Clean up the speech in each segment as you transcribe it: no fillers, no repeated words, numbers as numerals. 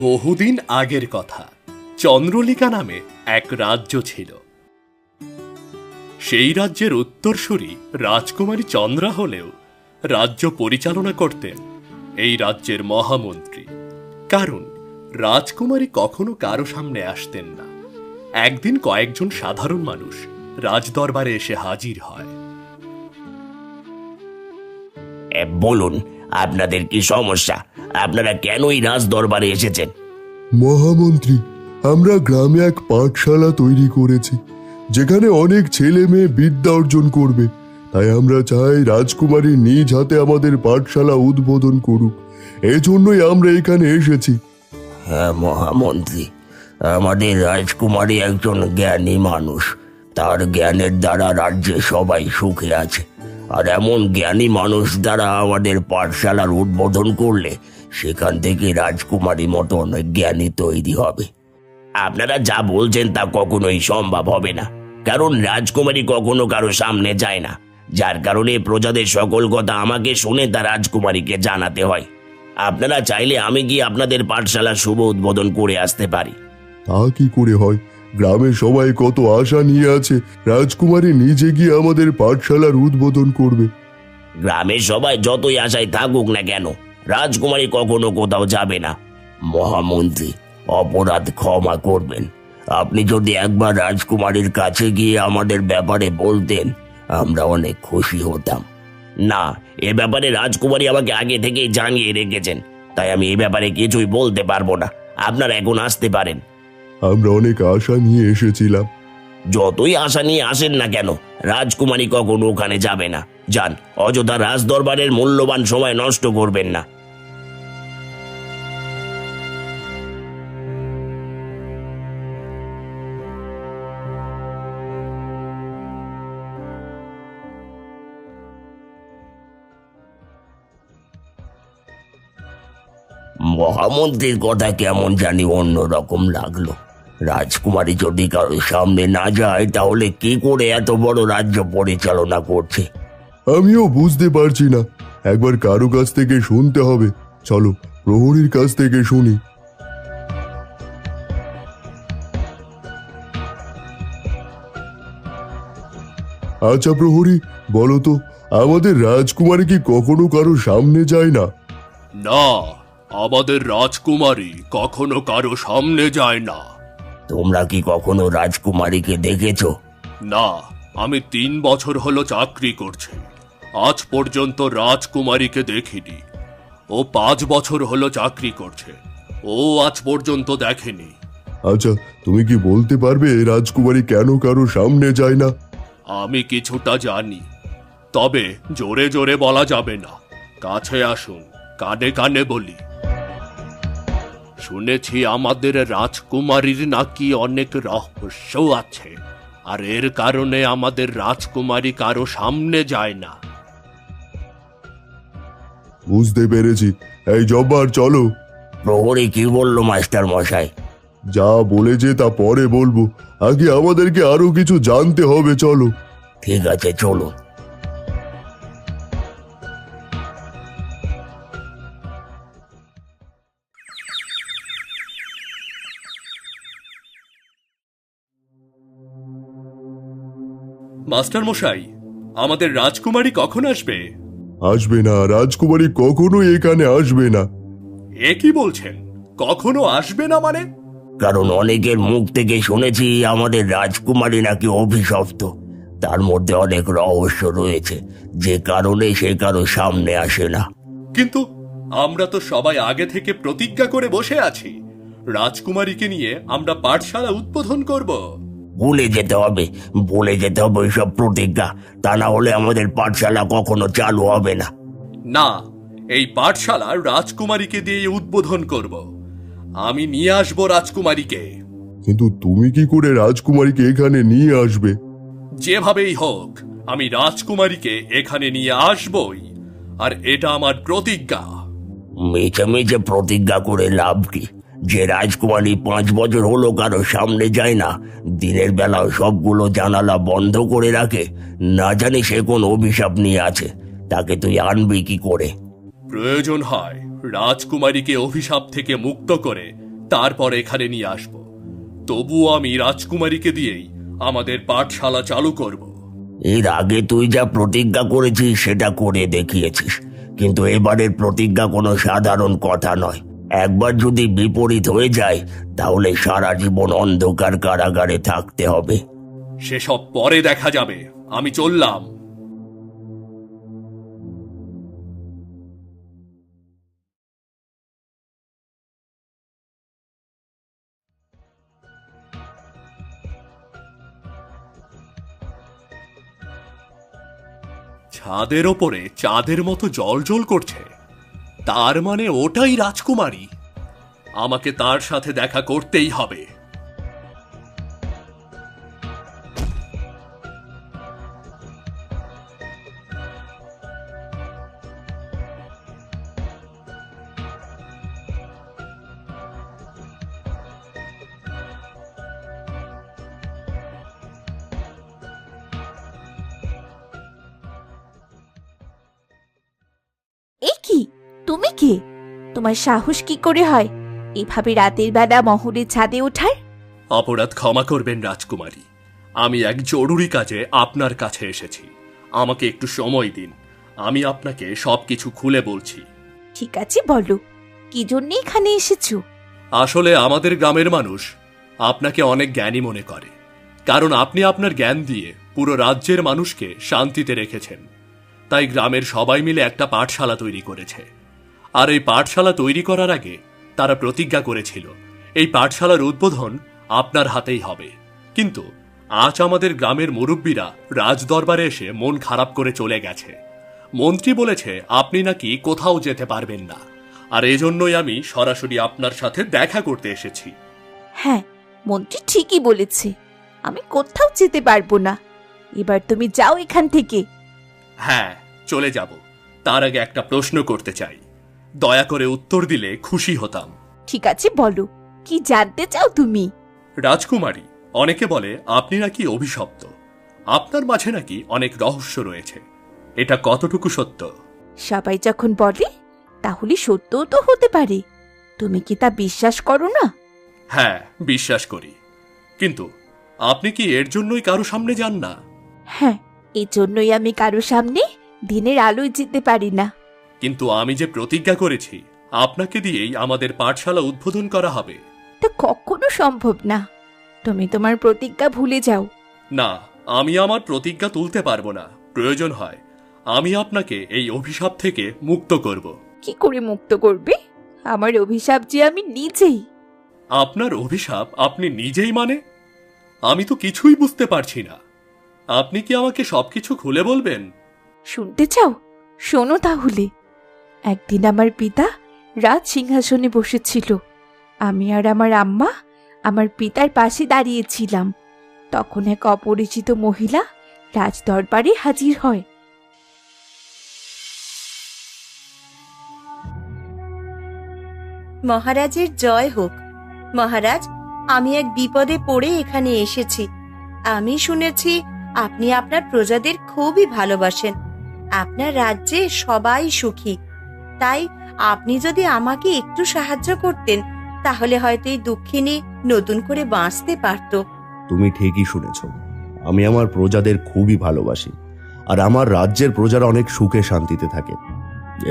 বহুদিন আগের কথা। চন্দ্রলিকা নামে এক রাজ্য ছিল। সেই রাজ্যের উত্তরসূরি রাজকুমারী চন্দ্রা হলেও রাজ্য পরিচালনা করতেন এই রাজ্যের মহামন্ত্রী। কারণ রাজকুমারী কখনো কারো সামনে আসতেন না। একদিন কয়েকজন সাধারণ মানুষ রাজদরবারে এসে হাজির হয়। বলুন, আপনাদের কি সমস্যা? আপনারা কেনই রাজ দরবারে এসেছেন? মহামন্ত্রী, আমরা গ্রামে এক পাঠশালা তৈরি করেছি, যেখানে অনেক ছেলে মেয়ে বিদ্যা অর্জন করবে। তাই আমরা চাই রাজকুমারী নিজ হাতে আমাদের পাঠশালা উদ্বোধন করুক। এজন্যই আমরা এখানে এসেছি। হ্যাঁ মহামন্ত্রী, আমাদের রাজকুমারী একজন জ্ঞানী মানুষ। তার জ্ঞানের দ্বারা রাজ্যে সবাই সুখে আছে। আর এমন জ্ঞানী মানুষ দ্বারা আমাদের পাঠশালার উদ্বোধন করলে সেখান থেকে রাজকুমারী মতন জ্ঞানী তৈরি হবে। আপনারা যা বলছেন তা কখনোই সম্ভব হবে না, কারণ রাজকুমারী কখনো কারো সামনে যায় না, যার কারণে প্রজাদের সকল কথা আমাকে শুনে তা রাজকুমারীকে জানাতে হয়। আপনারা চাইলে আমি গিয়ে আপনাদের পাঠশালার শুভ উদ্বোধন করে আসতে পারি। তা কি করে হয়? গ্রামের সবাই কত আশা নিয়ে আছে রাজকুমারী নিজে গিয়ে আমাদের পাঠশালার উদ্বোধন করবে। গ্রামের সবাই যতই আশায় থাকুক না কেন, রাজকুমারী কখনো কোথাও যাবে না। মহামন্ত্রী, অপরাধ ক্ষমা করবেন। আপনি যদি একবার রাজকুমারীর কাছে গিয়ে আমাদের ব্যাপারে বলতেন, আমরা অনেক খুশি হতাম। না, এ ব্যাপারে রাজকুমারী আমাকে আগে থেকেই জানিয়ে রেখেছেন, তাই আমি এ ব্যাপারে কিছুই বলতে পারবো না। আপনারা এখন আসতে পারেন। আমরা অনেক আশা নিয়ে এসেছিলাম। যতই আশা নিয়ে আসেন না কেন, রাজকুমারী কখনো ওখানে যাবে না। যান, অযথা রাজদরবারের মূল্যবান সময় নষ্ট করবেন না। মহামন্ত্রীর কথা কেমন জানি অন্যরকম লাগলো। রাজকুমারী যদি কারো সামনে না যায়, তাহলে কি করে এত বড় রাজ্য পরিচালনা করছে? আমিও বুঝতে পারছি না। একবার কারো কাছ থেকে শুনতে হবে। চলো প্রহরীর কাছ থেকে শুনি। আচ্ছা প্রহরী, বলো তো, আমাদের রাজকুমারী কি কখনো কারো সামনে যায় না? না, আমাদের রাজকুমারী কখনো কারো সামনে যায় না। তোমরা কি কখনো রাজকুমারীকে দেখেছো? না, আমি 3 বছর হলো চাকরি করছি, আজ পর্যন্ত রাজকুমারীকে দেখিনি। ও 5 বছর হলো চাকরি করছে, ও আজ পর্যন্ত দেখেনি। আচ্ছা, তুমি কি বলতে পারবে রাজকুমারী কেন কারো সামনে যায় না? আমি কিছুটা জানি, তবে জোরে জোরে বলা যাবে না। কাছে আসুন, কানে কানে বলি। শুনেছি আমাদের রাজকুমারীর নাকি অনেক রহস্য আছে, আর এর কারণে আমাদের রাজকুমারী কারো সামনে যায় না। বুঝতে পেরেছি। এই জব্বার, চলো। প্রহরী কি বললো মাস্টার মশাই? যা বলেছে তা পরে বলবো, আগে আমাদেরকে আরো কিছু জানতে হবে। চলো। ঠিক আছে, চলুন। মাস্টার মশাই, আমাদের রাজকুমারী কখন আসবে? আসবে না, রাজকুমারী কখনোই এখানে আসবে না। এ কি বলছেন? কখনো আসবে না মানে? কারণ অনেকের মুখ থেকে শুনেছি আমাদের রাজকুমারী নাকি অভিশপ্ত। তার মধ্যে অনেক রহস্য রয়েছে, যে কারণে সে কারো সামনে আসে না। কিন্তু আমরা তো সবাই আগে থেকে প্রতিজ্ঞা করে বসে আছি, রাজকুমারীকে নিয়ে আমরা পাঠশালা উদ্বোধন করব। ভুলে যেতে হবে, ভুলে যেতে হবে ওইসব প্রতিজ্ঞা। তা না হলে আমাদের পাঠশালা কখনো চালু হবে না। না, এই পাঠশালা রাজকুমারীকে দিয়ে উদ্বোধন করব। আমি নিয়ে আসব রাজকুমারীকে। কিন্তু তুমি কি করে রাজকুমারীকে এখানে নিয়ে আসবে? যেভাবেই হোক আমি রাজকুমারীকে এখানে নিয়ে আসবই, আর এটা আমার প্রতিজ্ঞা। মিছে মিছে প্রতিজ্ঞা করে লাভ কি? যে রাজকুমারী 5 বছর হলো কারো সামনে যায় না, দিনের বেলাও সবগুলো জানালা বন্ধ করে রাখে, না জানি সে কোন অভিশাপ নিয়ে আছে, তাকে তুই আনবি কি করে? প্রয়োজন হয় রাজকুমারীকে অভিশাপ থেকে মুক্ত করে তারপর এখানে নিয়ে আসব। তবুও আমি রাজকুমারীকে দিয়েই আমাদের পাঠশালা চালু করব। এর আগে তুই যা প্রতিজ্ঞা করেছিস সেটা করে দেখিয়েছিস, কিন্তু এবারের প্রতিজ্ঞা কোনো সাধারণ কথা নয়। একবার যদি বিপরীত হয়ে যায় তাহলে সারা জীবন অন্ধকার কারাগারে থাকতে হবে। সেসব পরে দেখা যাবে, আমি চললাম। ছাদের ওপরে চাঁদের মতো জ্বলজ্বল করছে, তার মানে ওটাই রাজকুমারী। আমাকে তার সাথে দেখা করতেই হবে। এ কি, তুমি কে? তোমার সাহস কি করে হয় এভাবে রাতের বেলা মহলের ছাদে ওঠার? অপরাধ ক্ষমা করবেন রাজকুমারী, আমি এক জরুরি কাজে আপনার কাছে এসেছি। আমাকে একটু সময় দিন, আমি আপনাকে সবকিছু খুলে বলছি। ঠিক আছে, বলো কি জন্য এখানে এসেছো? আসলে আমাদের গ্রামের মানুষ আপনাকে অনেক জ্ঞানী মনে করে, কারণ আপনি আপনার জ্ঞান দিয়ে পুরো রাজ্যের মানুষকে শান্তিতে রেখেছেন। তাই গ্রামের সবাই মিলে একটা পাঠশালা তৈরি করেছে। আর এই পাঠশালা তৈরি করার আগে তারা প্রতিজ্ঞা করেছিল এই পাঠশালার উদ্বোধন আপনার হাতেই হবে। কিন্তু আজ আমাদের গ্রামের মুরব্বীরা রাজদরবারে এসে মন খারাপ করে চলে গেছে। মন্ত্রী বলেছে আপনি নাকি কোথাও যেতে পারবেন না, আর এজন্যই আমি সরাসরি আপনার সাথে দেখা করতে এসেছি। হ্যাঁ, মন্ত্রী ঠিকই বলেছে, আমি কোথাও যেতে পারবো না। এবার তুমি যাও এখান থেকে। হ্যাঁ, চলে যাব। তার আগে একটা প্রশ্ন করতে চাই, দয়া করে উত্তর দিলে খুশি হতাম। ঠিক আছে, বলো কি জানতে চাও তুমি? রাজকুমারী, অনেকে বলে আপনি নাকি অভিশপ্ত। আপনার মাঝে নাকি অনেক রহস্য রয়েছে, এটা কতটুকু সত্য? সবাই যখন বলে তাহলে সত্যও তো হতে পারে। তুমি কি তা বিশ্বাস করো না? হ্যাঁ, বিশ্বাস করি। কিন্তু আপনি কি এর জন্যই কারো সামনে যান না? হ্যাঁ, এই জন্যই আমি কারো সামনে দিনের আলোয় যেতে পারি না। কিন্তু আমি যে প্রতিজ্ঞা করেছি আপনাকে দিয়েই আমাদের পাঠশালা উদ্বোধন করা হবে। তা কখনো সম্ভব না। তুমি তোমার প্রতিজ্ঞা ভুলে যাও। না, আমি আমার প্রতিজ্ঞা তুলতে পারবো না। প্রয়োজন হয় আমি আপনাকে এই অভিশাপ থেকে মুক্ত করব। কি করে মুক্ত করবে? আমার অভিশাপ যে আমি নিজেই। আপনার অভিশাপ আপনি নিজেই মানে? আমি তো কিছুই বুঝতে পারছি না। আপনি কি আমাকে সবকিছু খুলে বলবেন? শুনতে চাও? শোনো তাহলে। একদিন আমার পিতা রাজ সিংহাসনে বসেছিল। আমি আর আমার আম্মা আমার পিতার পাশে দাঁড়িয়েছিলাম। তখন এক অপরিচিত মহিলা রাজ দরবারে হাজির হয়। মহারাজের জয় হোক। মহারাজ, আমি এক বিপদে পড়ে এখানে এসেছি। আমি শুনেছি আপনি আপনার প্রজাদের খুবই ভালোবাসেন। আপনার রাজ্যে সবাই সুখী। তাই আপনি যদি আমাকে একটু সাহায্য করতেন তাহলে হয়তো এই দুঃখিনী নতুন করে বাঁচতে পারত। তুমি ঠিকই শুনেছ, আমি আমার প্রজাদের খুবই ভালোবাসি, আর আমার রাজ্যের প্রজারা অনেক সুখে শান্তিতে থাকে।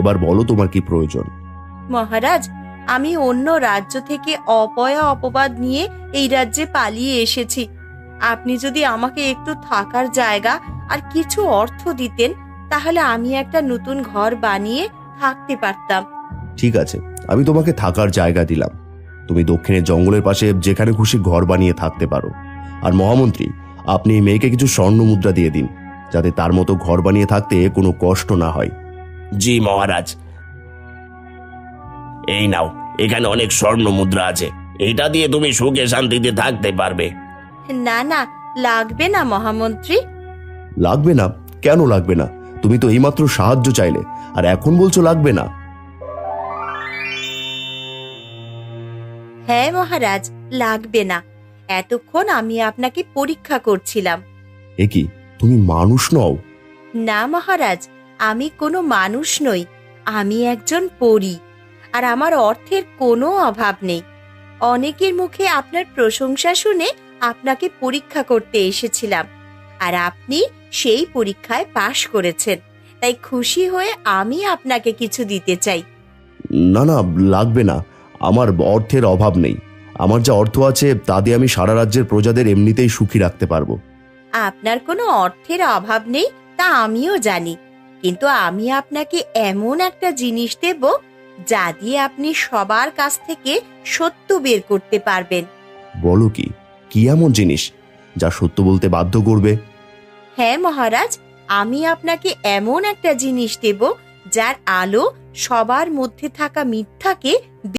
এবার বলো তোমার কি প্রয়োজন? মহারাজ, আমি অন্য রাজ্য থেকে অপয়া অপবাদ নিয়ে এই রাজ্যে পালিয়ে এসেছি। আপনি যদি আমাকে একটু থাকার জায়গা আর কিছু অর্থ দিতেন তাহলে আমি একটা নতুন ঘর বানিয়ে থাকতে পারতাম। ঠিক আছে, আমি তোমাকে থাকার জায়গা দিলাম। তুমি দক্ষিণের জঙ্গলের পাশে যেখানে খুশি ঘর বানিয়ে থাকতে পারো। আর মহামন্ত্রী, আপনি এই মেয়েকে কিছু স্বর্ণ মুদ্রা দিয়ে দিন, যাতে তার মতো ঘর বানিয়ে থাকতে কোনো কষ্ট না হয়। জি মহারাজ, এই নাও, এখানে অনেক স্বর্ণ মুদ্রা আছে, এটা দিয়ে তুমি সুখে শান্তিতে থাকতে পারবে। না না, লাগবে না মহামন্ত্রী। লাগবে না? কেন লাগবে না? তুমি তো এইমাত্র সাহায্য চাইলে, আর এখন বলছো লাগবে না? হ্যাঁ মহারাজ, লাগবে না। এতক্ষণ আমি আপনাকে পরীক্ষা করছিলাম। এ কি, তুমি মানুষ নও? না মহারাজ, আমি কোনো মানুষ নই। আমি একজন পরী, আর আমার অর্থের কোনো অভাব নেই। অনেকের মুখে আপনার প্রশংসা শুনে আপনাকে পরীক্ষা করতে এসেছিলাম, আর আপনি সেই পরীক্ষায় পাশ করেছেন। তাই খুশি হয়ে আমি আপনাকে কিছু দিতে চাই। না না, লাগবে না। আমার অর্থের অভাব নেই। আমার যা অর্থ আছে তা দিয়ে আমি সারা রাজ্যের প্রজাদের এমনিতেই সুখী রাখতে পারবো। আপনার কোনো অর্থের অভাব নেই তা আমিও জানি, কিন্তু আমি আপনাকে এমন একটা জিনিস দেব যা দিয়ে আপনি সবার কাছ থেকে সত্য বের করতে পারবেন। বলো কি, কি এমন জিনিস যা সত্য বলতে বাধ্য করবে? হ্যাঁ মহারাজ, আমি আপনাকে এমন একটা জিনিস দেব যার আলো সবার মধ্যে থাকা মিথ্যাকে